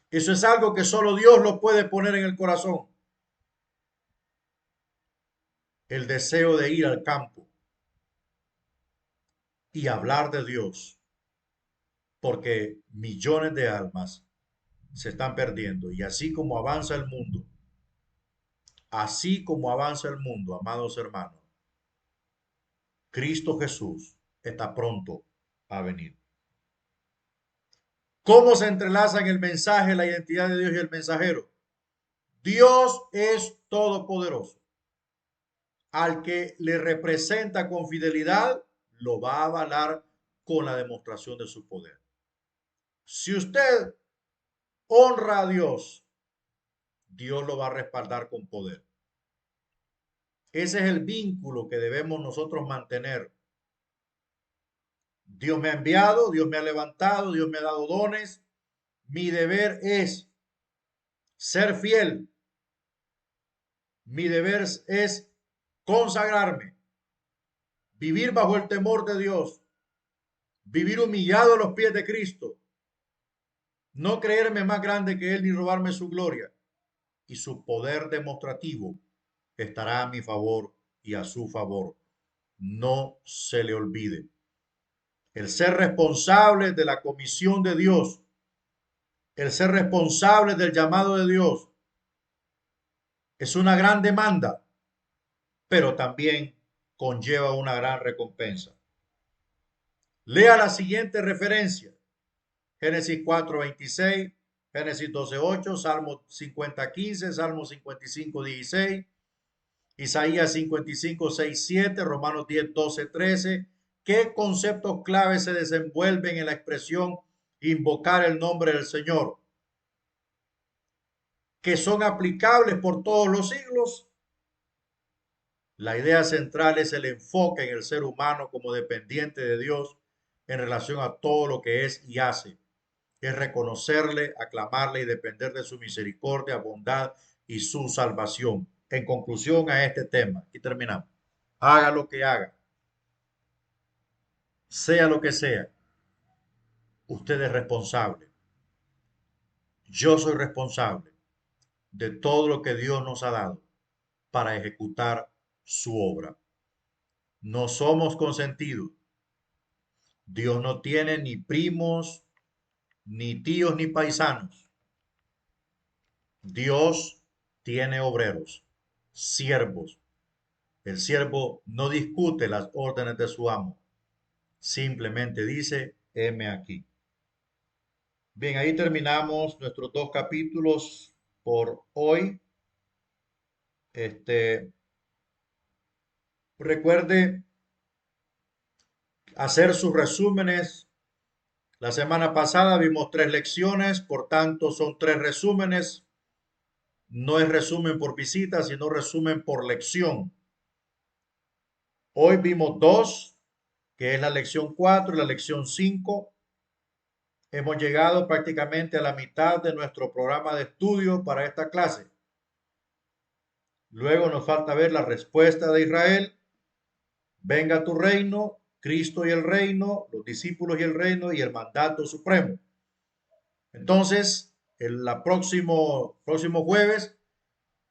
Eso es algo que solo Dios lo puede poner en el corazón. El deseo de ir al campo y hablar de Dios, porque millones de almas se están perdiendo. Y así como avanza el mundo, amados hermanos, Cristo Jesús está pronto a venir. ¿Cómo se entrelazan el mensaje, la identidad de Dios y el mensajero? Dios es todopoderoso. Al que le representa con fidelidad, lo va a avalar con la demostración de su poder. Si usted honra a Dios, Dios lo va a respaldar con poder. Ese es el vínculo que debemos nosotros mantener. Dios me ha enviado, Dios me ha levantado, Dios me ha dado dones. Mi deber es ser fiel. Mi deber es consagrarme, vivir bajo el temor de Dios, vivir humillado a los pies de Cristo, no creerme más grande que Él ni robarme su gloria. Y su poder demostrativo estará a mi favor y a su favor. No se le olvide. El ser responsable de la comisión de Dios, el ser responsable del llamado de Dios, es una gran demanda, pero también conlleva una gran recompensa. Lea la siguiente referencia: Génesis 4:26, Génesis 12:8, Salmo 50:15, Salmo 55:16, Isaías 55:6-7, Romanos 10:12-13. ¿Qué conceptos claves se desenvuelven en la expresión invocar el nombre del Señor? ¿Que son aplicables por todos los siglos? La idea central es el enfoque en el ser humano como dependiente de Dios en relación a todo lo que es y hace. Es reconocerle, aclamarle y depender de su misericordia, bondad y su salvación. En conclusión a este tema, y terminamos. Haga lo que haga, sea lo que sea, usted es responsable. Yo soy responsable de todo lo que Dios nos ha dado para ejecutar su obra. No somos consentidos. Dios no tiene ni primos, ni tíos, ni paisanos. Dios tiene obreros, siervos. El siervo no discute las órdenes de su amo. Simplemente dice, heme aquí. Bien, ahí terminamos nuestros 2 capítulos por hoy. Recuerde hacer sus resúmenes. La semana pasada vimos 3 lecciones, por tanto son 3 resúmenes. No es resumen por visita, sino resumen por lección. Hoy vimos 2, que es la lección 4 y la lección 5. Hemos llegado prácticamente a la mitad de nuestro programa de estudio para esta clase. Luego nos falta ver la respuesta de Israel. Venga tu reino, Cristo y el reino, los discípulos y el reino y el mandato supremo. Entonces, el próximo jueves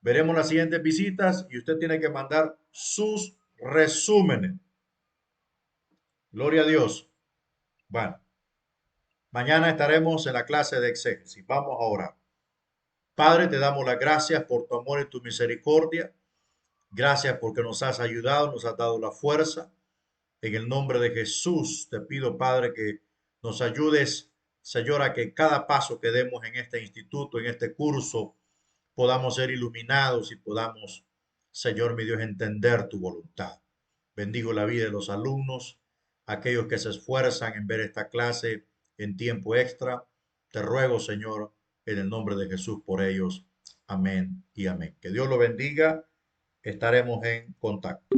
veremos las siguientes visitas y usted tiene que mandar sus resúmenes. Gloria a Dios. Bueno, mañana estaremos en la clase de exégesis. Vamos a orar. Padre, te damos las gracias por tu amor y tu misericordia. Gracias porque nos has ayudado, nos has dado la fuerza. En el nombre de Jesús te pido, Padre, que nos ayudes, Señor, a que cada paso que demos en este instituto, en este curso, podamos ser iluminados y podamos, Señor, mi Dios, entender tu voluntad. Bendigo la vida de los alumnos, aquellos que se esfuerzan en ver esta clase en tiempo extra. Te ruego, Señor, en el nombre de Jesús por ellos. Amén y amén. Que Dios lo bendiga. Estaremos en contacto.